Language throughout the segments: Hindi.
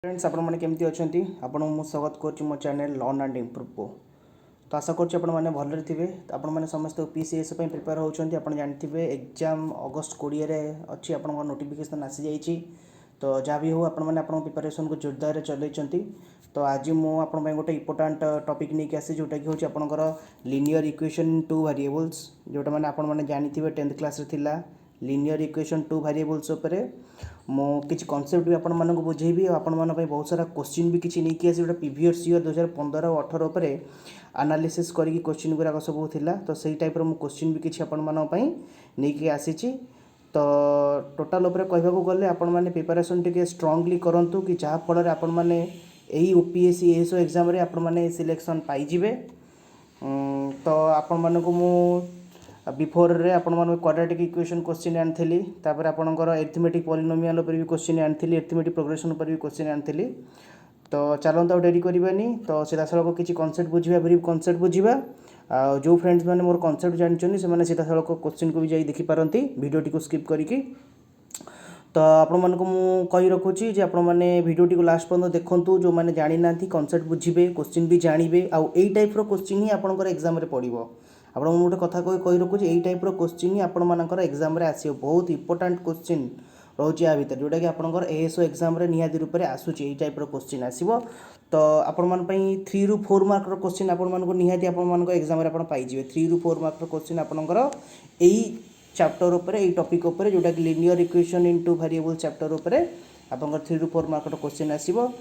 फ्रेंड्स आपण मैंने केमती अच्छा आपन मु स्वागत कर मो चैनल लर्न एंड इम्प्रूव को। तो आशा कर भलरे थे आपण मैंने समस्त पीसीएस प्रिपेयर होती आप जानते एग्जाम अगस्ट 20 अच्छी आप नोटिफिकेशन आसी जाइए। तो जहाँ भी हो आपने प्रिपरेशन को जोरदार चलती। तो आज मुझे गोटे इंपोर्टाट टॉपिक नहीं आसी जोटा कि हूँ आपंकर लिनियर इक्वेशन टू वेरिएबल्स जोटा मैंने आपने जानते 10th class linear equation two variables मो किसी कॉन्सेप्ट भी आपण मानक बुझेबी आपण मान बहुत सारा क्वेश्चन भी किसी नहीं आसी गोटे प्रीवियस ईयर 2015 और 18 पर एनालिसिस करके क्वेश्चन गुराक सब थिला। तो सही टाइप रो क्वेश्चन भी किसी आपण मान पई नहीं आसी। तो टोटाल उपर कहबा गले आपण माने प्रिपरेशन टिके स्ट्रांगली करंतु कि जहाँ फल आपण माने एही ओपीएससी एसओ एग्जाम रे आपण माने सिलेक्शन पाई जिवे। तो आपण मानक मु बिफोर रे आपण मान क्वाड्रेटिक इक्वेशन क्वेश्चन आनी तापर आपणकर एरिथमेटिक पॉलिनोमियल उपर भी क्वेश्चन आनी एरिथमेटिक प्रोग्रेशन उपर भी क्वेश्चन आनी। तो चलता डेरी करवानी तो सीधा सड़क किसी कॉन्सेप्ट बुझा ब्रीफ कॉन्सेप्ट बुझा जो फ्रेंड्स मैंने मोर कॉन्सेप्ट जानते से सीधा सड़क क्वेश्चन को भी जाई देखिपारती वीडियो को स्किप करके। तो आपण मानक मु कही रखुची जे आपण माने वीडियो को लास्ट पर्यंत देखंतु जो माने जानि नांती कॉन्सेप्ट बुझिबे क्वेश्चन भी जानिबे आ एई टाइप रो क्वेश्चन ही आपनकर एग्जाम रे पड़िबो। आपण गोटे कथा कही रखुची एई टाइप रो क्वेश्चन ही आपण मानकर एग्जाम रे आसीबो बहुत इंपोर्टेंट क्वेश्चन रोचे या भीतर जोटा कि आपनकर एएसओ एग्जाम रे निहाती रूप में आसूची एई टाइप रो क्वेश्चन आसीबो। तो आपण मान पई 3 रू 4 मार्क रो क्वेश्चन आपण मान को निहाती आपण मान को एग्जाम रे आपण पाई जिवे 3 रू 4 मार्क रो क्वेश्चन आपनकर एई चैप्टर उपर एई टॉपिक उपर जोटा कि linear equation into variable chapter उपर आपनकर 3 रू 4 मार्क रो क्वेश्चन आसीबो।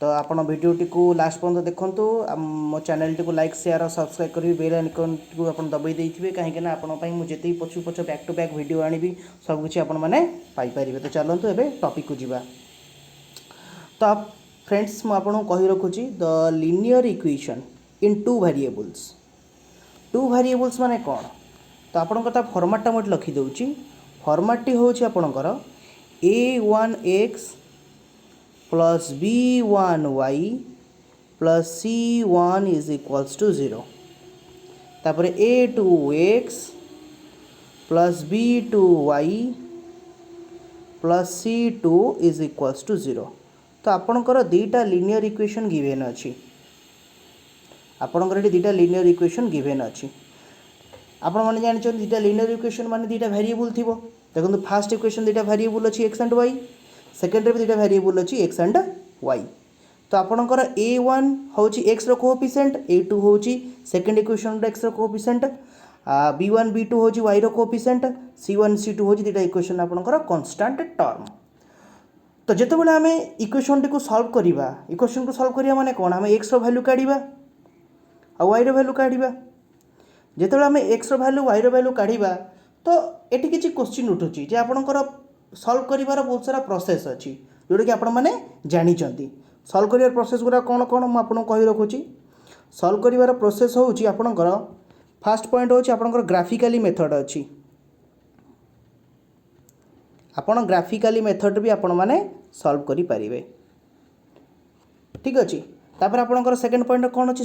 तो आपण वीडियो टी को लास्ट पर्यंत देखंतु मो चैनल टी को लाइक शेयर और सब्सक्राइब करी बेल आइकन को आपण दबाई देइथिबे कहीं ना आपण पई मु जेते पछु पछु बैक टू बैक वीडियो आनिबी सब किछि आपण माने पाई परिबे। तो चलंतु एबे टॉपिक को जिबा। तो आप फ्रेंड्स मु आपण कहि रखुची the linear equation in two variables माने कोन। तो आपण कथा फॉर्मेट टा मु लिखि दउची फॉर्मेट टी होची आपणकर a1x plus b1y plus c1 is equals to 0 तापर a2x plus b2y plus c2 is equals to 0। तो आपणकर दीटा लिनियर इक्वेशन गिवेन अछि आपणकर दीटा लिनियर इक्वेशन गिवेन अछि आपण माने जानछन दीटा लिनियर इक्वेशन माने दीटा वेरिएबल थिबो। देखो फर्स्ट इक्वेशन दीटा वेरिएबल अछि x एंड y सेकेंड रे भी दीटा वेरिएबल अछि x एंड y। तो आपणकर a1 होची x रो कोएफिशिएंट a2 होची सेकेंड इक्वेशन रो x रो कोएफिशिएंट b1 b2 होची y रो कोएफिशिएंट c1 c2 होची दीटा इक्वेशन आपणकर कांस्टेंट टर्म। तो जेते बेले हमें इक्वेशन को सॉल्व करिबा इक्वेशन को सॉल्व करिया माने कोन हमें x रो वैल्यू काढिबा आ y रो वैल्यू काढिबा। जेते बेले हमें x रो वैल्यू y रो वैल्यू काढिबा तो एटी किछि क्वेश्चन उठुची जे आपणकर सॉल्व करिवार बहुत सारा प्रोसेस अच्छी जोटा कि आपण मैंने जानी सॉल्व करिवार प्रोसेस गुरा कौन कौन मुझे आपको कही रखुची। सॉल्व करिवार प्रोसेस होची आपणकर फर्स्ट पॉइंट होची आपणकर ग्राफिकली मेथड अच्छी आपण ग्राफिकली मेथड भी आपण माने सॉल्व करि परिबे ठीक अच्छी। तापर आपणकर सेकंड पॉइंट कौन अच्छी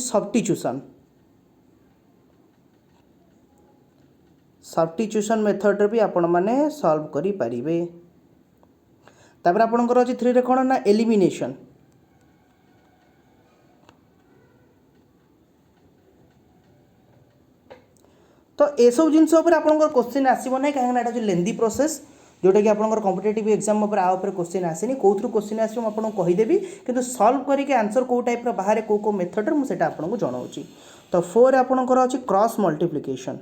सब्स्टिट्यूशन मेथड भी आपण माने सॉल्व करि परिबे। तापर आपणकर अछि 3 रे कोन ना एलिमिनेशन तो ए सब जिनस ऊपर आपणकर क्वेश्चन आसीबो नै काहे ना एटा जो लेंदी प्रोसेस जोटा कि आपणकर कॉम्पिटिटिव एग्जाम ऊपर आ ऊपर क्वेश्चन आसेनी कोथ्रु क्वेश्चन आसीबो म आपन कहि देबी किंतु सॉल्व करिके आंसर को टाइप रो बाहर को मेथड रे मु सेटा आपन को जणाउची। तो 4 आपणकर अछि क्रॉस मल्टीप्लिकेशन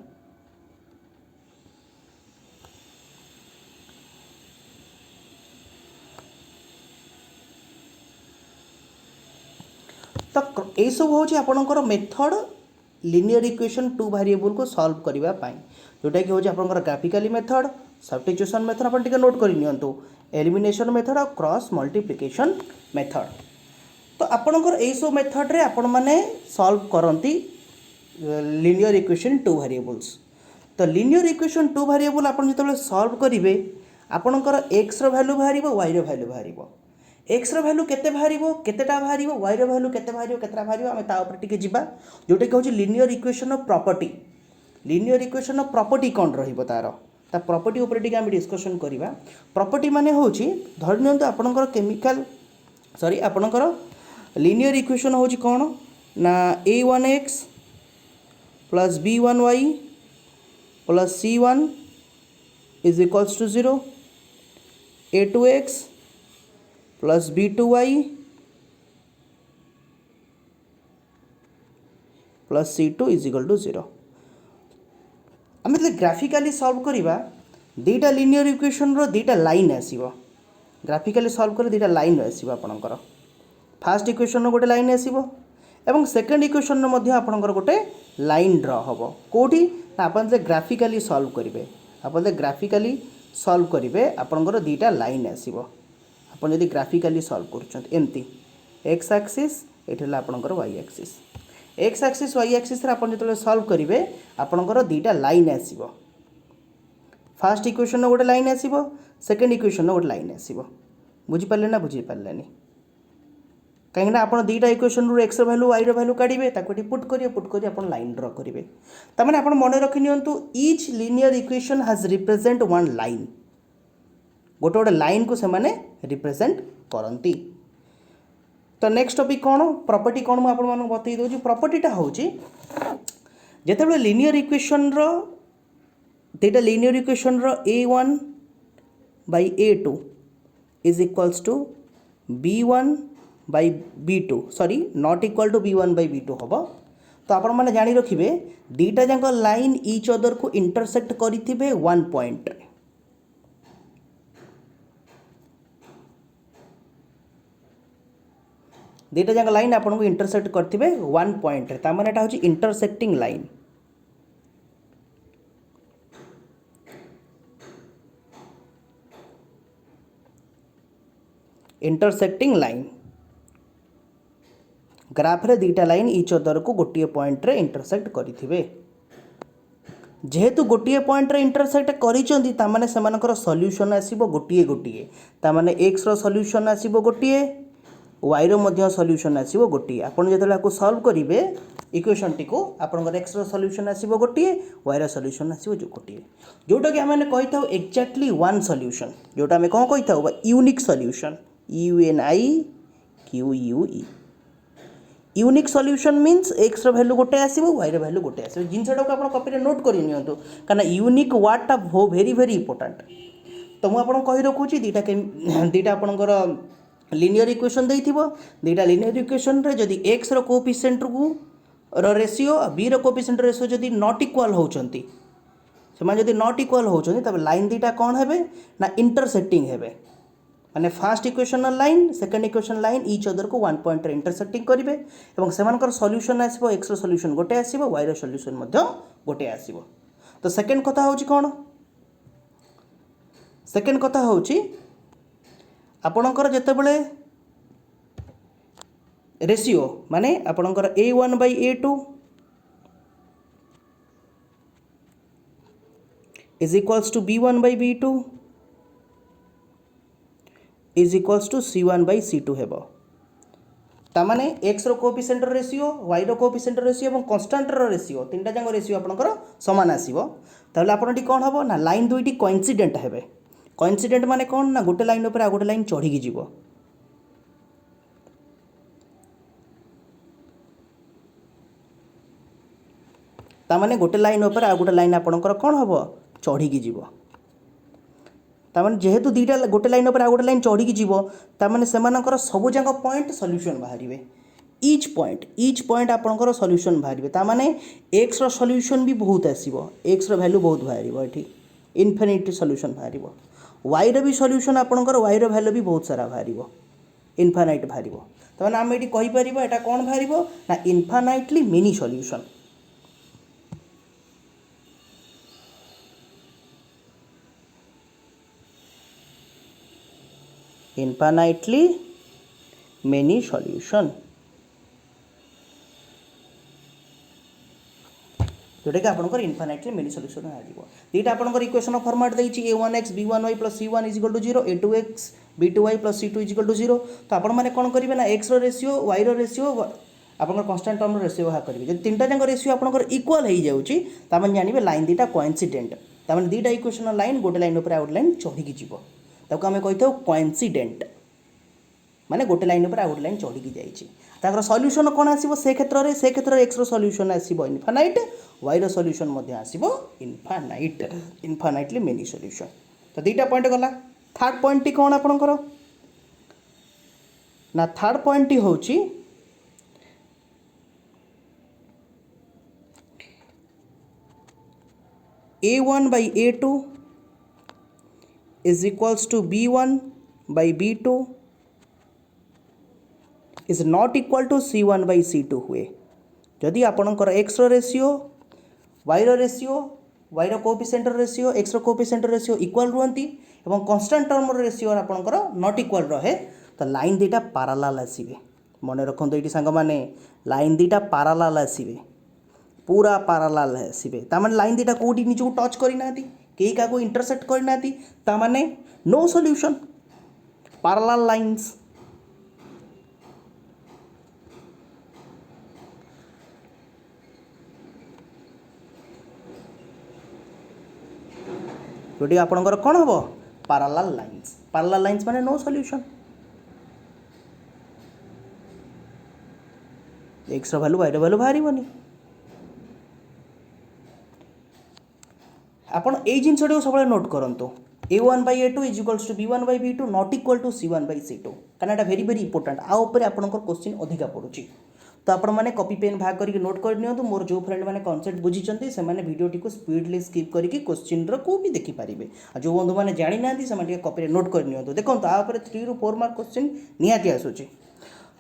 तो यही सब हूँ आपणकर method linear equation two variable को सॉल्व करबा पाई जोटा कि हूँ आपणकर ग्राफिकली मेथड सब्स्टिट्यूशन मेथड अपन टिके नोट करि नियंतु एलिमिनेशन मेथड और क्रॉस मल्टीप्लिकेशन मेथड। तो आपणकर यही सब मेथड रे आपण माने सॉल्व करंती लिनियर इक्वेशन टू वेरिएबल्स। तो लिनियर इक्वेशन टू वेरिएबल आपण जतबे सॉल्व करिवे आपणकर x रो वैल्यू बाहरिबो y रो वैल्यू बाहरिबो एक्स रो वैल्यू केते बाहरिबो केतेटा बाहरिबो वाई रो वैल्यू केते बाहरिबो केतेटा बाहरिबो आमे ता ऊपर टिके जिबा जोटे कहउची लिनियर इक्वेशन ऑफ प्रॉपर्टी कोन रहिबो तार ता प्रॉपर्टी ऊपर टिके आमे डिस्कशन करिबा। प्रॉपर्टी माने होउची धरि नियंतु आपनकर केमिकल सॉरी आपणकर लिनियर इक्वेशन हूँ कौन ना a1x plus b1y plus c1 is equals to 0, a2x plus b2y plus c2 is equal to 0। आम जो ग्राफिकाली सॉल्व करवा दीटा लिनियर इक्वेशन रो दीटा लाइन आसीबो। ग्राफिकाली सॉल्व कर दीटा लाइन आसीबो आपनकर। फास्ट इक्वेशन गोटे लाइन आसीबो एवं सेकंड इक्वेशन मध्ये आपनकर गोटे लाइन ड्रा हबो। कोठी ना आपन जे ग्राफिकाली सॉल्व करिवे, आपन जे ग्राफिकाली सॉल्व करिवे आपनकर दीटा लाइन आसीबो। आपन यदि ग्राफिकाली सॉल्व करछन एमती एक्स एक्सिस एठला आपनकर Y axis, X axis Y axis रे आपन जतले सॉल्व करिवे आपनकर दीटा लाइन आसीबो। फास्ट इक्वेशन गोटे लाइन आसीबो, सेकंड इक्वेशन गोटे लाइन आसीबो। बुझी पारले ना बुझी पारलेनी? कहीं आप दुईटा इक्वेशन रू एक्स वैल्यू वाई वैल्यू काढ़े ताको पुट करी आप लाइन ड्र करेंगे। तमें आप मन रखि नियंतु each linear equation has represent one line. गोटे गोटे लाइन को सेमाने रिप्रेजेंट करती। तो नेक्स्ट टॉपिक कौन प्रॉपर्टी कौन मुझे आपको बतई दूसरी। प्रॉपर्टीटा हूँ जिते लिनियर इक्वेशन दुईटा linear equation a1 by a2 is equals to b1 by b2 sorry not equal to b1 by b2 हम। तो आपण मैंने जानी रखिए दीटा जाक लाइन ईच अदर को इंटरसेक्ट करें वन पॉइंट। दीटा जाक लाइन आपन को इंटरसेक्ट करें वन पॉइंट तार एटा हूँ intersecting line. Intersecting line graph रे दीटा लाइन ईच अदर को गोटे पॉइंट रे इंटरसेक्ट करिथिबे। जेहेतु गोटे पॉइंट रे इंटरसेक्ट करिसंती तामाने सेमानकर सॉल्यूशन आसीबो गोटे गोटे। तामाने एक्स रो सॉल्यूशन आसीबो गोटे, वाई रो मध्य सॉल्यूशन आसीबो गोटे। आपण जेतले को सॉल्व करिवे इक्वेशन टी को आपनकर एक्स रो सॉल्यूशन आसीबो गोटे, वाई रो सॉल्यूशन आसीबो जो गोटे। जोटा कि आमे कहि थाउ एक्जेक्टली वन सॉल्यूशन, जोटा आमे कोन कहि थाउ unique solution, UNIQUE। Unique solution means x value गोटे आसो, वाई वैल्यू गोटे आसो। जिनसा को आप कॉपी नोट कर नियंतु कहीं यूनिक वार्डटा वेरी वेरी इंपोर्टेंट। तो मुझे कही रखुची दीटा आपंकर लिनियर इक्वेशन देथिबो। दीटा लिनियर इक्वेशन रे जदि एक्स रो कोएफिशिएंट को रेशियो बी रो कोएफिशिएंट रेशियो जदि नॉट इक्वल होचंती, सेमान जदि नॉट इक्वल होचंती तबे लाइन दीटा कौन हेबे ना इंटरसेक्टिंग हेबे। माने first equation line second equation line each other को वन पॉइंट रे इंटरसेक्टिंग करेंगे और सेमानकर सॉल्यूशन आसीबो एक्स रो सॉल्यूशन गोटे आसीबो, वाई रो सॉल्यूशन मध्य गोटे आसीबो। तो सेकंड कथा होची कोन, सेकंड कथा होची आपणकर जेतेबेले रेशियो माने आपणकर a1 by a2 is equals to b1 by b2 is equals to c1 by c2 हेबो। तामाने एक्स रो कोएफिशिएंट रेशियो, वाई रो कोएफिशिएंट रेशियो और कांस्टेंट रो रेशियो तीनटा जाक रेशियो आपनकर समान आसीबो। ताहले आपनटी कोन हबो ना लाइन दुईटी कोइंसिडेंट हेबे। कोइंसिडेंट माने कोन ना गोटे लाइन ऊपर आ गोटे लाइन चढ़ी की जीवो। तामाने गोटे लाइन ऊपर आ गोटे लाइन आपनकर कोन हबो चढ़ी की जीवो। तामाने जेहेतु दीटा गोटे लाइन ऊपर आ गोटे लाइन चढ़ी की जीवो तामाने सेमानकर सबु जाक पॉइंट सॉल्यूशन बाहरिबे। ईच पॉइंट आपनकर सॉल्यूशन बाहरिबे। तामाने एक्स रो सॉल्यूशन भी बहुत आसीबो, एक्स रो वैल्यू बहुत बाहरिबो, एठी इनफिनिटी सॉल्यूशन बाहरिबो। वाई रो भी सॉल्यूशन आपनकर वाई रो वैल्यू भी बहुत सारा बाहरिबो, इनफिनाइट बाहरिबो। तामाने हम एठी कहि परिबो एटा कोन बाहरिबो ना infinitely many solution. Infinitely many solution जोटा कि आपंकर इनफिनाइटली मेनी सॉल्यूशन आ दीटा आपंकर इक्वेशन फॉर्मेट देछि a1x b1y + c1 = 0, a2x b2y + c2 = 0। तो आपण माने कोन करिवे ना x रो रेशियो y रो रेशियो आपंकर कांस्टेंट टर्म रो रेशियो बाहर करिवे। जदि तीनटा जाक रेशियो आपंकर इक्वल हो जाउची ता माने जानिबे लाइन दीटा कोइंसिडेंट। ता माने दीटा इक्वेशन लाइन गोटे लाइन ऊपर आ गोटे लाइन चढ़ी की जीवो ताको हमें कहिथाउ कोइंसिडेंट। माने गोटे लाइन पर आ गोटे लाइन चढ़ी जाइए ताकर सॉल्यूशन कौन आसीबो से क्षेत्र में एक्स रो सॉल्यूशन आसीबो इनफानाइट वाई रो सॉल्यूशन मध्य आसीबो इनफानाइटली मेनी सॉल्यूशन। तो दुईटा पॉइंट गला। थर्ड पॉइंट टी कौन आपनकर ना थर्ड पॉइंट टी होची A1 by A2 is equals to B1 by B2 is not equal to C1 by C2 हुए जदि आपणकर x row ratio Y row ratio Y रो कोएफिशिएंट रेशियो एक्स रो कोएफिशिएंट रेशियो इक्वल रुहंती एवं कांस्टेंट टर्म रेशियो आपणकर नॉट इक्वल रहे तो लाइन दीटा पैरेलल आसीबे। मन रखंतु एटी संग माने लाइन दीटा पैरेलल आसीबे पूरा पैरेलल आसीबे तामाने लाइन दीटा कोडी निजो टच करि नाती केही काको इंटरसेक्ट करि नाती तामाने नो सॉल्यूशन पैरेलल लाइंस। जोटी आपणकर कौन हम पैरेलल लाइंस माने नो सॉल्यूशन एक्स रो वैल्यू वाई रो वैल्यू बाहरिबनी। आपण ए जिनसटी सब नोट करंतु A1 by A2 is equals to B1 by B2 not equal to C1 by C2 कारण एटा वेरी वेरी इंपोर्टेंट आ ऊपर आपनकर क्वेश्चन अधिका पड़ुची। तो आपण माने कॉपी पेन भाग करके नोट कर नियंतु मोर जो फ्रेंड माने कांसेप्ट बुझिचंती से माने वीडियो टी को स्पीडली स्किप करके क्वेश्चन रो को भी देखि परिबे आ जो बंधु माने जानि नांती से माने कॉपी रे नोट कर नियंतु देखंतु आ ऊपर 3 ରୁ 4 मार्क क्वेश्चन नियाती आसुची।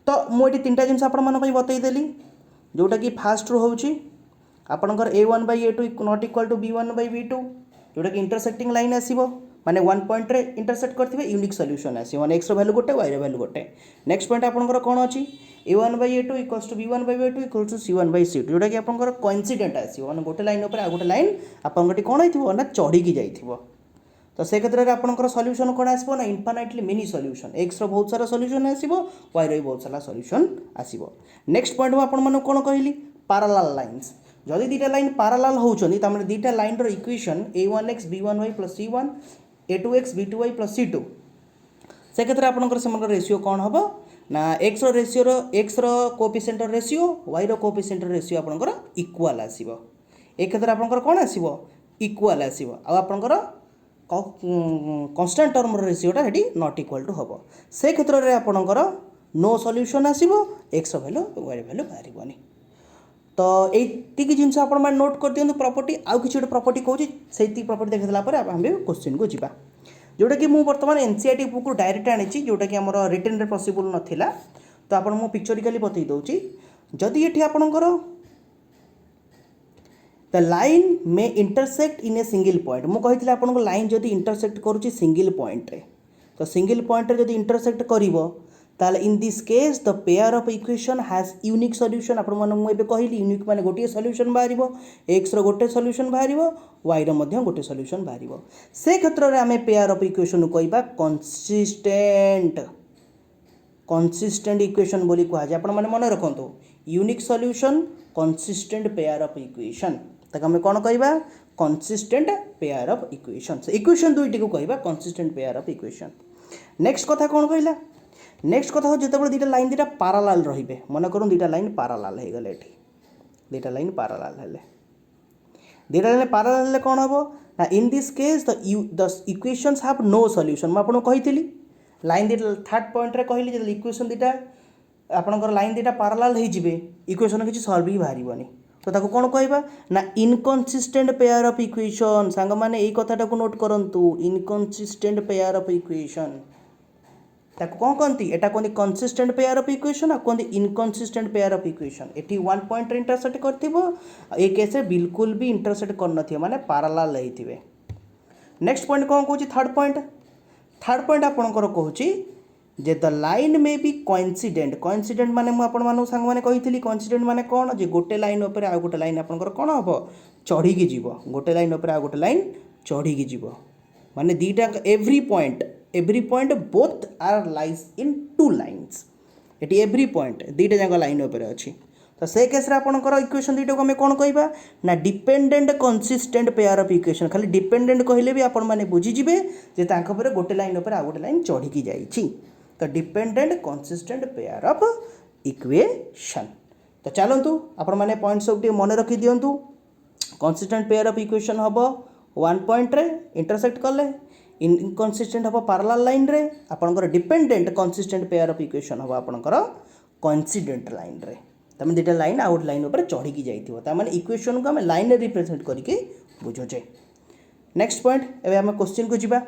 तो मो एटी तीनटा जिंस आपण मान पई बतई देली जोटा कि फास्ट रो होउची आपनकर A1 by A2 not equal to B1 by B2 जोटा कि इंटरसेक्टिंग लाइन आसीबो माने वन पॉइंट रे इंटरसेक्ट करथिबे यूनिक सॉल्यूशन आसी माने x रो वैल्यू गोटे y रो वैल्यू गोटे। नेक्स्ट पॉइंट आपनकर कोन अछि A1 by A2 equals to B1 by B2 equals to C1 by C2 जोटा कि आपनकर कोइंसिडेंट आसी माने गोटे लाइन ऊपर आ गोटे लाइन आपनकटी कोन होइथिबो ना चढ़ी की जाइथिबो। तो से क्षेत्र में आपनकर सॉल्यूशन कोन आसीबो ना इनफाइनाइटली मेनी सॉल्यूशन x रो बहुत सारा सॉल्यूशन आसीबो y रो बहुत सारा सॉल्यूशन आसीबो। नेक्स्ट पॉइंट में आपन माने कोन कहली पैरेलल लाइंस जदि दुईटा लाइन पैरेलल होउछनी त माने दुईटा लाइन रो equation a1x b1y + c1 a2x b2y + c2 से क्षेत्र में आपनकर सेमनकर रेशियो कोन हबो ना x रो रेशियो रो x रो कोएफिशिएंट रेशियो y रो कोएफिशिएंट रेशियो आपनकर इक्वल आसीबो। ए क्षेत्र में आपनकर कोन आसीबो इक्वल आसीबो आ आपनकर कांस्टेंट टर्म रेशियोटा हेटी नॉट इक्वल टू हम से क्षेत्र में आपणकर नो सॉल्यूशन आसीबो एक्स वैल्यू वाई वैल्यू बाहरिबनी। तो ये जिनस आप नोट कर दिखाँ प्रॉपर्टी आउ कि गोटे प्रॉपर्टी कहूँ से प्रॉपर्टी देखला आम क्वेश्चन को जीवा जोटा कि बर्तमान एनसीईआरटी बुक डायरेक्ट आनी जोटा कि आमर रिटन रे पॉसिबल नथिला। तो आप पिक्चरिकली बतई दूसरी जदि ये आपणकर the line may intersect in a single point मुझे कही आपको लाइन जदि इंटरसेक्ट करुच्ची सिंगल पॉइंट रे तो सिंगल पॉइंट रे जदि इंटरसेक्ट करिवो ताले इन this case the pair of equation has unique solution आपण मन मु एबे कहली यूनिक माने गोटे सॉल्यूशन बाहरिबो x रो गोटे सॉल्यूशन बाहरिबो y रो मध्ये गोटे सॉल्यूशन बाहरिबो से क्षेत्र रे हमें पेयर ऑफ इक्वेशन कहबा कंसिस्टेंट इक्वेशन बोली कहा जाय। आपण माने मन रखंतो unique solution consistent pair of equation ताके हमें कोन कहबा कंसिस्टेंट पेयर ऑफ इक्वेशन दुईटी को कहबा consistent pair of equation. Next कथा कोन कहला नेक्स्ट कथा हो जिते दुईटा लाइन दुईटा पैरेलल रहिबे मन करूँ दुईटा लाइन पैरेलल हो गले एठी दुईटा लाइन पैरेलल हेले दुईटा लाइन पैरेलल हेले कोन हबो ना in this case the equations have no solution म आपन कहितली लाइन दुईटा थर्ड पॉइंट रे कहली जे इक्वेशन दुईटा आपनकर लाइन दुईटा पैरेलल हो जिवे इक्वेशन किछि सॉल्व ही बाहरिबनी तो ताको कोन कहबा ना इनकंसिस्टेंट पेयर ऑफ इक्वेशन सांग माने एई कथाटा को नोट करंतु इनकंसिस्टेंट पेयर ऑफ इक्वेशन ताको कौन कहती एटा कहते कंसिस्टेंट पेयर ऑफ इक्वेशन आ कहते inconsistent pair of equation eighty one point रे इंटरसेक्ट करथिबो ए केस रे बिल्कुल भी इंटरसेक्ट कर नथिबो माने पैरेलल रहिथिबे। नेक्स्ट पॉइंट कौन कहूची थर्ड पॉइंट आपनकर कहूची जे द लाइन में बी कोइंसिडेंट माने मु आपन मानु संग माने कहितली कोइंसिडेंट माने कोन जे गोटे लाइन ऊपर आ गोटे लाइन आपनकर कोन हबो चढ़ी की जीवो गोटे लाइन ऊपर आ गोटे लाइन चढ़ी की जीवो माने दीटा every point both are lies in two lines एटी एवरी पॉइंट दीटा जाक लाइन ऊपर अच्छी। तो से केस रे आपनकर इक्वेशन दीटा को हमें कोन कहबा ना dependent consistent pair of equation खाली डिपेंडेंट कहले भी आपण माने बुझी जिवे जे तांको पर गोटे लाइन ऊपर आ गोटे लाइन चढ़ी की जाईछि तो dependent consistent pair of equation. तो चलतु आपण मैंने पॉइंट सब मन रखी दिंतु। कंसिस्टेंट पेयर ऑफ इक्वेशन हम 1 पॉइंट रे इंटरसेक्ट कले, इनकनसिस्टेंट हम पैरेलल लाइन रे, आपनकर dependent consistent pair of equation हम आपनकर कोइंसिडेंट लाइन रे। तमें दुटा लाइन आउट लाइन ऊपर चढ़ी जाइथिबो, ता माने इक्वेशन को हम लाइन रे रिप्रेजेंट करके बुझोचे। नेक्स्ट पॉइंट एबे हम क्वेश्चन को जिबा।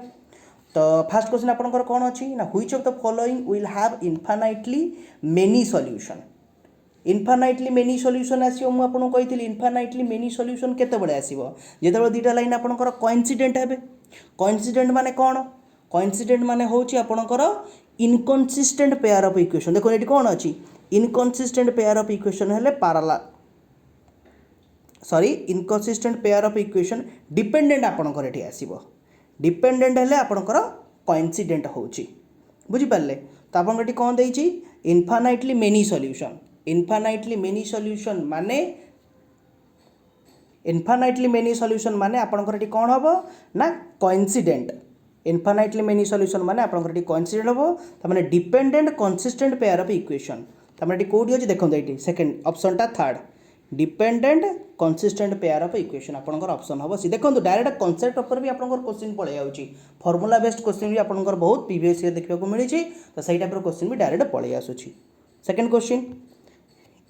तो फर्स्ट क्वेश्चन आपनकर कोन अछि ना, which of the following will have infinitely many solution. Infinitely many solution आसीबो, मु आपन कहितली इनफाइनाइटली मेनी सॉल्यूशन केते बडे आसीबो जेतेबे दुटा लाइन आपनकर कोइंसिडेंट हेबे। कोइंसिडेंट माने कोन, कोइंसिडेंट माने होची आपनकर इनकन्सिस्टेंट पेयर ऑफ इक्वेशन। देखो एटी कोन अछि, इनकन्सिस्टेंट पेयर ऑफ इक्वेशन हेले parallel, sorry inconsistent pair of equation dependent आपनकर एटी आसीबो। डिपेंडेंट हेले आपनकर कोइंसिडेंट होची, बुझि पारले। तो आपन एटी कोन देइची, infinitely many solution. Infinitely many solution माने, इनफाइनाइटली मेनी सॉल्यूशन माने आपनकर एटी कोन हबो ना कोइंसिडेंट। इनफाइनाइटली मेनी सॉल्यूशन माने आपनकर एटी कोइंसिडेंट हबो, त माने dependent consistent pair of equation. त माने एटी कोडी अछि देखन एटी सेकंड ऑप्शन टा third, dependent consistent pair of equation आपनकर ऑप्शन हबो सी। देखन डायरेक्ट कांसेप्ट ऊपर भी आपनकर क्वेश्चन पळे आउची, फार्मूला बेस्ड क्वेश्चन भी आपनकर बहुत प्रीवियस ईयर देखबा को मिली छी। तो सही टाइप रो क्वेश्चन भी डायरेक्ट पळे आसुची। Second question,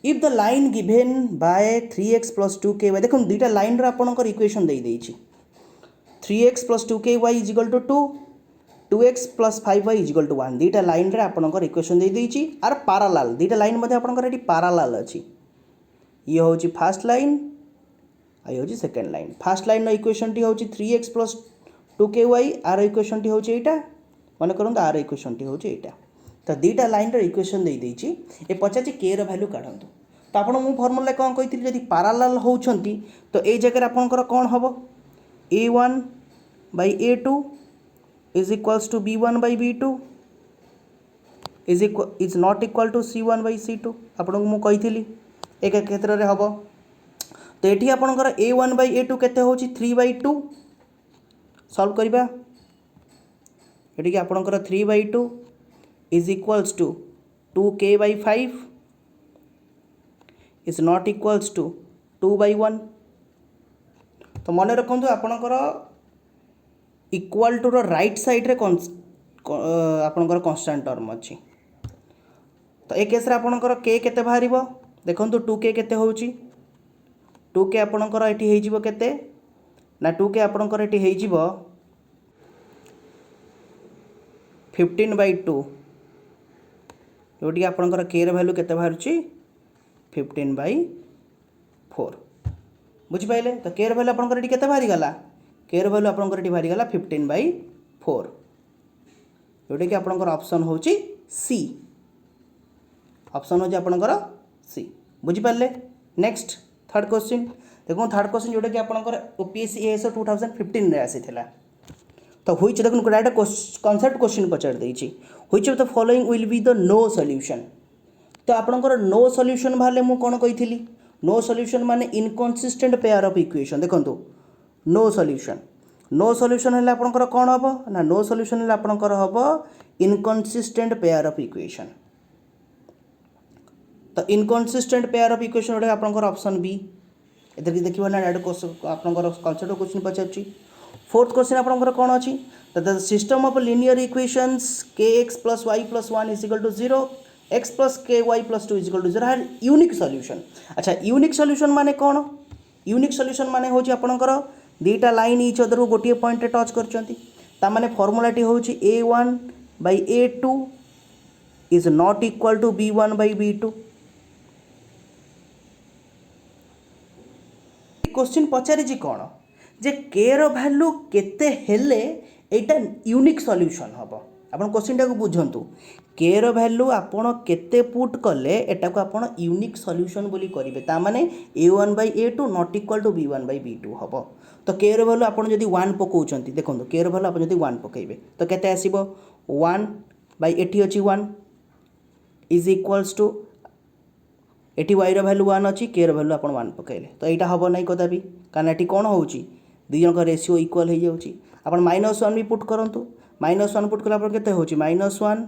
if the line given by 3x + 2ky, देखो दुईटा लाइन रो आपनकर इक्वेशन दे देइछि। 3x + 2ky = 2, 2x + 5y = 1। दुईटा लाइन रे आपनकर इक्वेशन दे देइछि आर पैरेलल, दुईटा लाइन मध्ये आपनकर एटी पैरेलल अछि। ये होची फर्स्ट लाइन, ये होची सेकंड लाइन। फर्स्ट लाइन नो इक्वेशन टी होची 3x + 2ky, आर इक्वेशन टी होची एटा, मन करंतु आर इक्वेशन टी होची एटा। तो दुईटा लाइन रो इक्वेशन दे देइछि, ए पचाची k रो वैल्यू काढंतु। तो आपण मु फार्मूला कोन कहितली, जदि पैरेलल होउछंती तो ए जगह आपनकर कोन हबो, a1 by a2 = b1 by b2 is not equal to c1 by c2। आपन मु कहितली एक क्षेत्र रे हबो। तो एठी आपनकर a1 by a2 केते होची 3/2। सॉल्व करिबा, एठी कि आपनकर 3/2 = 2k/5 is not equals to 2/1। तो मन रखंतु आपनकर इक्वल टू रो राइट साइड रे आपनकर कांस्टेंट टर्म अछि। तो ए केस रे आपनकर k केते बाहरिबो, देखंतु 2k केते होउची, 2k आपनकर एठी हेइ जिवो केते ना, 2k आपनकर एठी हेइ जिवो 15/2। जोटी आपनकर k रे वैल्यू केते बाहरुची 15/4। बुझि पाइले। तो k रे वैल्यू आपनकर एठी केते बाहरी गला, k रे वैल्यू आपनकर एठी बाहरी गला 15/4, जोटी कि आपनकर ऑप्शन होची सी। ऑप्शन होची आपनकर सी, बुझि पारले। नेक्स्ट थर्ड क्वेश्चन देखो, थर्ड क्वेश्चन जोटा कि आपनकर ओपीएससी एएसओ 2015 रे आसीथिला। तो व्हिच, देखो डायरेक्ट कांसेप्ट क्वेश्चन पचार देइछि, which of the following will be the no solution. तो आपनकर नो सॉल्यूशन भाले मु कोन कहिथिली, नो सॉल्यूशन माने इनकन्सिस्टेंट पेयर ऑफ इक्वेशन। देखंतु नो सॉल्यूशन, नो सॉल्यूशन हले आपनकर कोन हबो ना, नो सॉल्यूशन हले आपनकर हबो इनकन्सिस्टेंट पेयर ऑफ इक्वेशन। तो इनकन्सिस्टेंट पेयर ऑफ इक्वेशन जोटा आपनकर ऑप्शन बी। एतर कि देखिबो ना डायरेक्ट आपनकर कांसेप्ट क्वेश्चन पचारछि। फोर्थ क्वेश्चन आपनकर कोन अछि, the system of linear equations kx + y + 1 = 0, x + ky + 2 = 0 है यूनिक सॉल्यूशन। अच्छा, यूनिक सॉल्यूशन माने कोन, यूनिक सॉल्यूशन माने होची आपनकर दुईटा लाइन इच अदर को गोटे पॉइंट रे टच करचंती। ता माने फार्मूला टी होची a1 by a2 is not equal to b1 by b2। Question पचारि जी कोन जे k रो वैल्यू केते हेले एटा यूनिक सॉल्यूशन हबो। आपण क्वेश्चन टाको बुझंतु, k रो वैल्यू आपण केते पुट कले एटा को आपण यूनिक सॉल्यूशन बोली करिवे। ता माने a1 by a2 not equal to b1 by b2 हबो। तो k रो वैल्यू आपण जदी 1 पकोउचंती, देखंतु k रो वैल्यू आपण जदी 1 पकेइबे तो केते आसीबो 1 by एठी अछि 1 is equals to एटी y रो वैल्यू 1 अछि, k रो वैल्यू आपण 1 पकेइले तो एटा हबो नै कदा भी, कारण एटी कोन होउची दुई जन का रेशियो इक्वल हो जाउची। आपण -1 भी पुट करंतु, -1 पुट कला पर केते होउची -1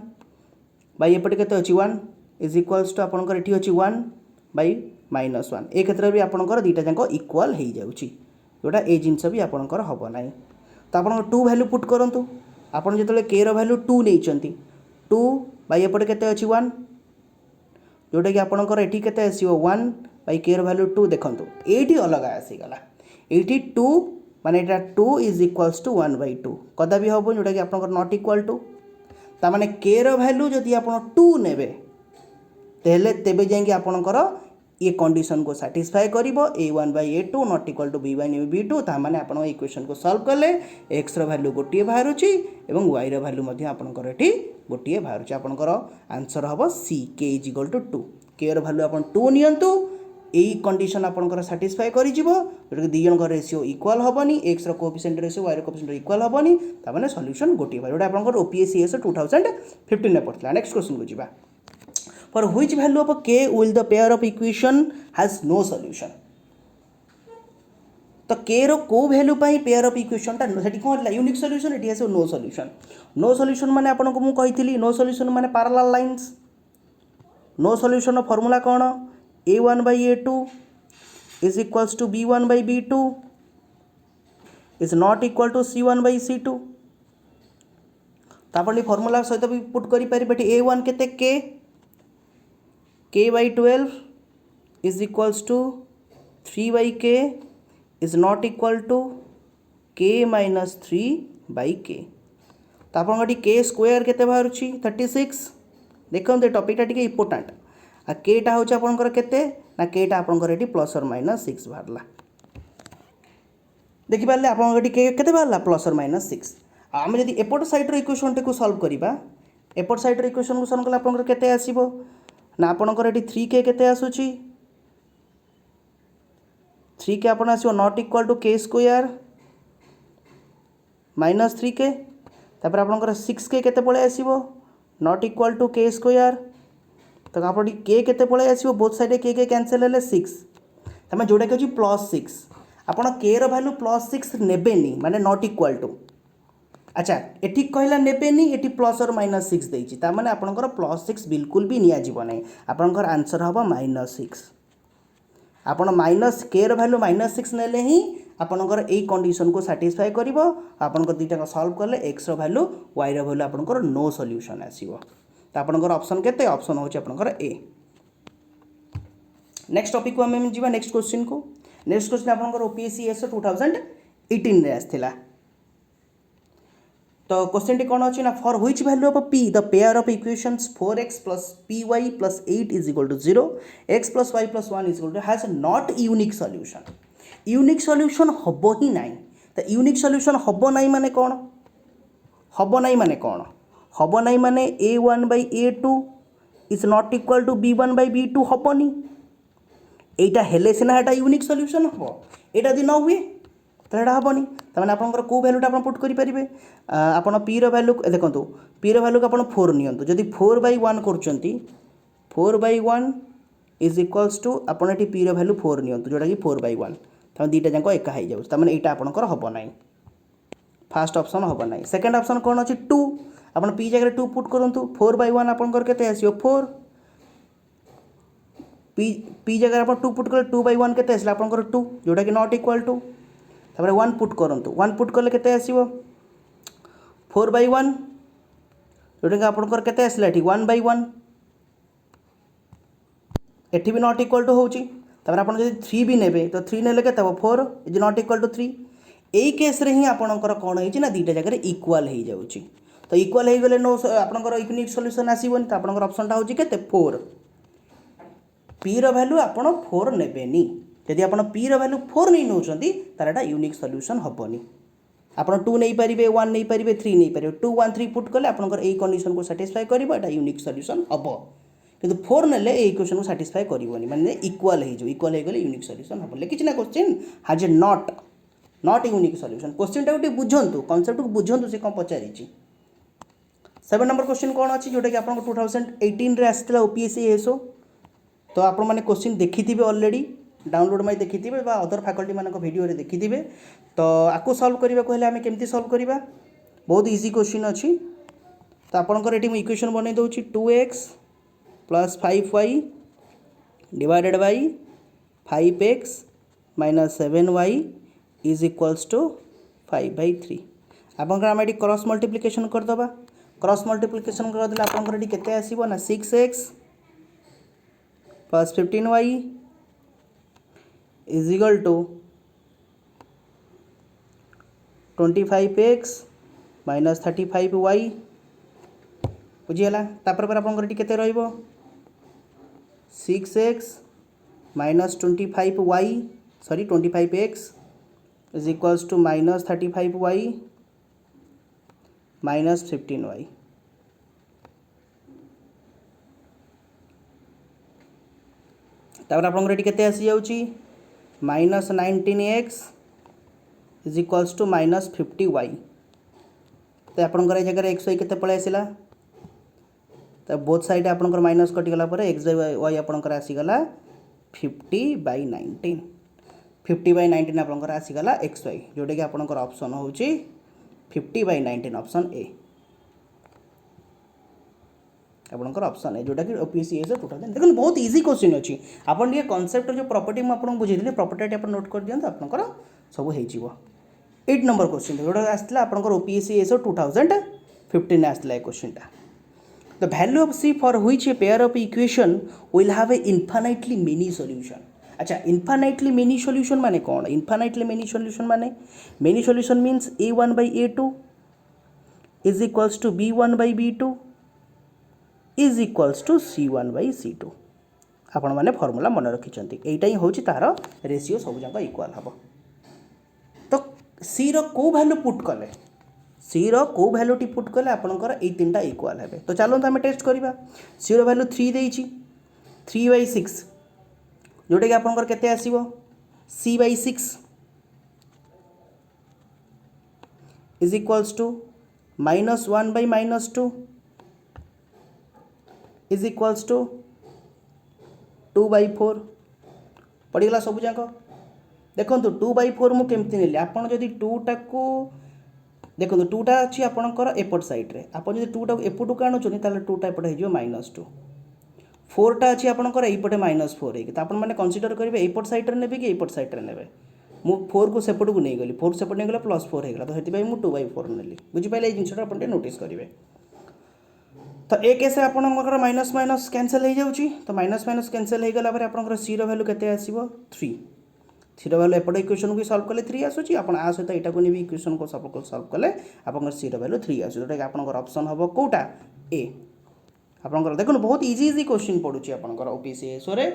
बाई एपटे केते अछि 1 इज इक्वल्स टू आपनकर एठी अछि 1 बाई -1 ए क्षेत्र भी आपनकर दुईटा जाक इक्वल हो जाउछि जोटा ए जिनस भी आपनकर हबो नाही तो आपन 2 वैल्यू पुट करंतु आपन जेतले के रो वैल्यू 2 नेइचंती 2 बाई एपटे केते अछि 1 जोटा कि आपनकर एठी केते आसीबो 1 बाई के रो वैल्यू 2 देखंतु एठी अलग आसी गला एठी 2 माने एटा 2 इज इक्वल्स टू 1 बाई 2 कदा भी हबो जोटा कि आपनकर नॉट इक्वल टू ता माने के रो वैल्यू जदि आपन 2 नेबे तेले तेबे जांगी आपनकर ये कंडीशन को सैटिस्फाई करिवो a1 by a2 not equal to b1 b2 ता माने आपण इक्वेशन को सॉल्व करले x रो वैल्यू गोटिए बाहरुची एवं y रो वैल्यू मध्ये आपनकर एठी गोटिए बाहरुची आपनकर आंसर हबो c k is equal to 2 k रो वैल्यू आपण 2 नियंतु एई कंडीशन आपनकर सैटिस्फाई करि जिवो जोटा कि दी जन का रेशियो इक्वल हबनी x रो कोएफिशिएंट रेशियो y रो कोएफिशिएंट इक्वल हबनी ता माने सॉल्यूशन गोटिए बाहर जोटा आपनकर ओपीएससीएस 2015 ने पड़तला नेक्स्ट क्वेश्चन को जिबा for which value of k will the pair of equation has no solution तो k रो को value pi pair of equation ता सेठी कोन यूनिक सॉल्यूशन एठी आसे नो सॉल्यूशन माने आपन को मु कहितली नो सॉल्यूशन माने पैरेलल लाइंस नो सॉल्यूशन रो फार्मूला कोन a1 by a2 is equals to b1 by b2 is not equal to c1 by c2 तापन फार्मूला सहित भी पुट करि पारि बेटी a1 केते k k by 12 is equals to 3 by k is not equal to k minus 3 by k तो आप k स्क्वायर केते बाहरुची 36 देखते टॉपिकटा टिके इम्पोर्टेंट आ केटा होची आपनकर केते ना केटा आपनकर एटी प्लस और माइनस 6 बाहरला देखि पाले आपनकर एटी के केते बाहरला प्लस और माइनस 6 आमे जदि एपोर्ट साइड रो इक्वेशन टे को सॉल्व करिबा एपोर्ट साइड रो इक्वेशन को सॉल्व कला आपनकर केते आसीबो ना आपनकर एटी 3k केते आसुची 3k आपन आसीबो not equal to k square minus 3k तापर आपनकर 6k केते पळे आसीबो not equal to k square तो आप k केते पळे आसीबो बोथ साइड k कैंसिल हेले 6 तमे जोडा के अछि +6 आपन k रो वैल्यू +6 नेबेनी माने नॉट इक्वल टू अच्छा एठी कहला नेबेनी एठी प्लस और माइनस 6 देछि ता माने आपनकर +6 बिल्कुल भी निया जीव नै आपनकर आंसर हबो -6 आपन माइनस के रो वैल्यू -6 नेले ही आपनकर एई कंडीशन को सैटिस्फाई करिवो आपनकर दुईटा को सॉल्व करले x रो वैल्यू y रो वैल्यू आपनकर नो सॉल्यूशन आसीबो ता आपनकर ऑप्शन केते ऑप्शन होछि आपनकर ए नेक्स्ट टॉपिक को हम जीवा नेक्स्ट क्वेश्चन को नेक्स्ट क्वेश्चन आपनकर ओपीएससीएस 2018 रे आस्थिला तो क्वेश्चन टी कौन अच्छी ना for which value of p the pair of equations 4x plus py plus 8 is equal to 0 x plus y plus 1 is equal to has not unique solution unique solution हबो ही नाही तो यूनिक सॉल्यूशन हबो नाही माने कोन हबो नाही माने कोन हबो नाही माने a1 by a2 is not equal to b1 by b2 हबोनी एटा हेले सिना एटा यूनिक सॉल्यूशन हबो एटा दि न हुए तो यहाँ हेनी तमें आपंकर कौ भैल्यूटा आप पुट करेंगे आपड़ पी रैल्यू देखो पी रैल्यू को आप 4 नियंतु जदि 4/1 कर 4/1 इज इक्वल्स टू आपड़ ये पी रैल्यू 4 नियंतु जोटा कि 4/1 तमें दुईटा जाक एका हो जाऊँ तमें यहाँ आपंकर हम ना फास्ट ऑप्शन हम ना सेकेंड ऑप्शन कौन अच्छी 2 आप पी जगह 2 पुट करूँ 4/1 आपंकर के आसो 4 पी जगह आप 2 पुट कले 2/1 के आसला आपंकर 2 जोटा कि नॉट इक्वल टू तापर 1 पुट करंतु 1 पुट कले केते आसीबो 4/1 जोटा कि आपनकर केते आसला एठी 1/1 एठी भी नॉट इक्वल टू होउची तापर आपन जदि 3 भी नेबे तो 3 नेले केते हो 4 इज नॉट इक्वल टू 3 एई केस रे ही आपनकर कोन होईची ना दीटा जगह इक्वल हो जाउची तो इक्वल हो गले नो आपनकर यूनिक सॉल्यूशन आसीबोनी तो आपनकर ऑप्शनटा होची केते 4 पी रो वैल्यू आपन 4 नेबेनी यदि आप पी रैल्यू 4 नहीं नौकरी तार एटा यूनिक सॉल्यूशन हेनी आप 2 नहीं पारे 1 नहीं पारे 3 नहीं पारे 2 1 3 पुट कले आपंकर यही कंडीशन को सैटिस्फाई कर यूनिक सॉल्यूशन हम किंतु 4 नेले ये इक्वेशन को सैटिस्फाई करनी माने इक्वल हो गले यूनिक सॉल्यूशन हम लिखी ना क्वेश्चन हाज ए नॉट यूनिक सॉल्यूशन क्वेश्चन टा गोटे बुझंतु कांसेप्ट को बुझंतु से कौन पचारि 7 नंबर क्वेश्चन कौन अच्छी जोटा कि आप 2018 रे आसला ओपीएससीएसओ तो आप क्वेश्चन देखी ऑलरेडी डाउनलोड में देखी थे अदर फैकल्टी मान भिडियो देखी थे तो आपको सॉल्व करने को आम केमती सॉल्व करवा बहुत इजी क्वेश्चन अच्छी तो आपंकर ये इक्वेशन बनई दूसरी 2x plus 5y divided by 5x minus 7y is equals to 5/3 आपंकर आम ये क्रॉस मल्टीप्लिकेशन करदे क्रॉस मल्टीप्लिकेशन करदे आपंकर ये केते आसीबो ना 6x plus 15y is equal to 25x minus 35y बुझीगला तापर आपंकर ये केते रहिबो 6x minus 25y sorry 25x is equals to minus 35y minus 15y तापर आपंकर ये केते आसी जाउची minus 19x is equals to minus 50y तो आपंकर ये जगह एक्स वाई केते पळे आसिला तो बोथ साइड आपंकर माइनस कटिगला पर एक्स वाई आपंकर आसीगला 50/19 50/19 आपंकर आसीगला एक्स वाई जोटा कि आपंकर ऑप्शन होची 50/19 ऑप्शन ए आपंकर ऑप्शन है जोटा कि ओपीसीएस 2000 देखो बहुत इजी क्वेश्चन अच्छी आपन ये कांसेप्ट जो प्रॉपर्टी मैं आपको बुझेली प्रॉपर्टी आप नोट कर दियंत आपनकर सब हो 8 नंबर क्वेश्चन जोटा आसला आपनकर ओपीसीएस 2015 आसला क्वेश्चन टा the value of c for which a pair of equation will have a infinitely many solution अच्छा इनफाइनाइटली मेनी सॉल्यूशन माने कौन इनफाइनाइटली मेनी सॉल्यूशन माने many solution means a1/a2 is equals to b1/b2 is equals to c1/c2 आपण माने फॉर्मूला मन रखिछंती एटा ही होची तार रेशियो सब जाक इक्वल हबो तो c रो को वैल्यू पुट कले c रो को वैल्यू टी पुट कले आपनकर ए तीनटा इक्वल हेबे तो चलो हम टेस्ट करिबा c रो वैल्यू 3 देइची 3/6 जोटे कि आपनकर केते आसीबो c/6 is equals to -1/-2 is equals to 2/4 पड़गला सब जाक देखो 2/4 मुझे केमती नेली आपन जदि 2टा को देखो 2टा अच्छी आपणकर एपट साइड रे आप जब 2टा एपटू को आणुचनी ताले 2टा एपट हो -2 4टा अच्छी आपणकर एपटे -4 है तो आपने कनसीडर करेंगे एपट साइड रे नेबे कि एपट साइड रे नेबे मु 4 को सेपट को नहीं गली 4 सेपट नहीं गला +4 होगा तो हेतु मु 2/4 नेली बुझिपाइले ए जिनसटा आपन नोटिस करेंगे तो ए केस आपंकर माइनस माइनस कैंसल हो जाऊँगी तो माइनस माइनस कैंसल हो गला आपंकर सी वैल्यू केते आसीबो 3 सी वैल्यू एपट इक्वेशन को सॉल्व कले 3 आसूची आप आ सहित यहाँ को नहीं इक्वेशन को सॉल्व कले आपंकर सी वैल्यू 3 आसूँ जोटा कि आपंकर ऑप्शन हम कोटा ए आपंकर देखो बहुत इजी इजी क्वेश्चन पड़ुची आपंकर ओपीसीएस रे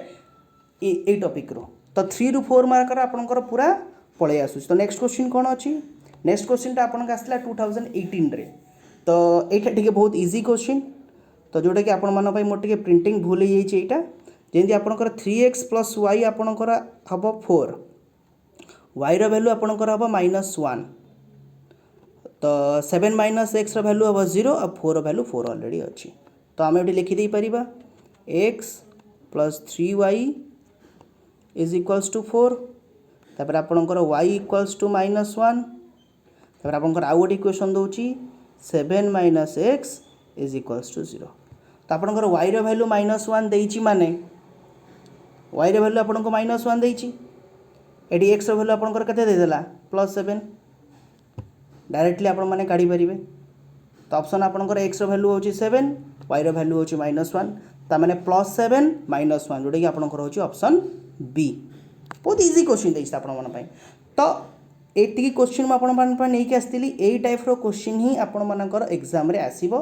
ए टॉपिक रो तो 3 ରୁ 4 मार्कर आपंकर पूरा पळे आसूची तो नेक्स्ट क्वेश्चन कौन अच्छी नेक्स्ट क्वेश्चन आपन आसला 2018 रे तो ये टिके बहुत इजी क्वेश्चन तो जोटा कि आपण मन मोर टिके प्रिंटिंग भूल हो जाइए जमी आपंकर 3x + y आपंकर हम 4 y रो वैल्यू आपंकर हम -1 तो 7 - x रो वैल्यू हम 0 और 4 रो वैल्यू 4 ऑलरेडी अच्छी तो आम ये लिखिदे पारिबा x + 3y is equals to 4 तापर आपंकर y इक्वल्स टू -1 तापर आपंकर आउ गोटे इक्वेशन दोची 7 - x इज इक्वल्स टू 0 तो आपंकर y रो वैल्यू -1 देइची माने y रो वैल्यू आपनको -1 देइची एडी x रो वैल्यू आपंकर केते दे देला +7 डायरेक्टली आपण माने काढी परिबे तो ऑप्शन आपंकर x रो वैल्यू होची 7 y रो वैल्यू होची -1 ता माने +7 -1 जोटा कि आपंकर होची ऑप्शन बी बहुत इजी क्वेश्चन देइछ आपण मन पई तो एतिकी क्वेश्चन मैं आपण नहीं कि आसती यही टाइप रो क्वेश्चन ही आपण मानकर एग्जाम रे आसीबो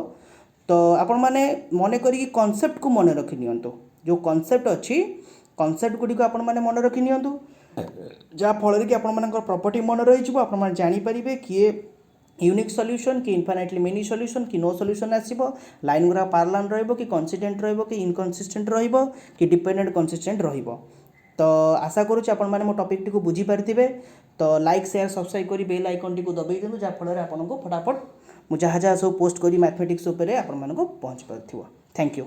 तो आपण माने मने करी कॉन्सेप्ट को मन रखि नियंतु जो कॉन्सेप्ट अच्छी कॉन्सेप्ट गुडी को आपण माने मन रखि नियंतु जा फल कि आपण मानकर प्रॉपर्टी मन रही जिवो आपण माने जानि परिबे कि यूनिक सॉल्यूशन कि इनफाइनाइटली मेनी सॉल्यूशन कि नो सॉल्यूशन आसीबो लाइन गुरा पैरेलल रहइबो कि कंसिस्टेंट रहइबो कि इनकंसिस्टेंट रहइबो कि डिपेंडेंट कंसिस्टेंट रहइबो तो आशा करूँ आपण मैंने मो टॉपिक टी बुझी पारे तो लाइक शेयर सब्सक्राइब करी बेल आइकन टी दबाई दिखाँ जहाँफल आपको फटाफट मुझे जहाँ जहाँ सब पोस्ट करी मैथमेटिक्स उपर आपण मानक पहुँच पार थैंक यू।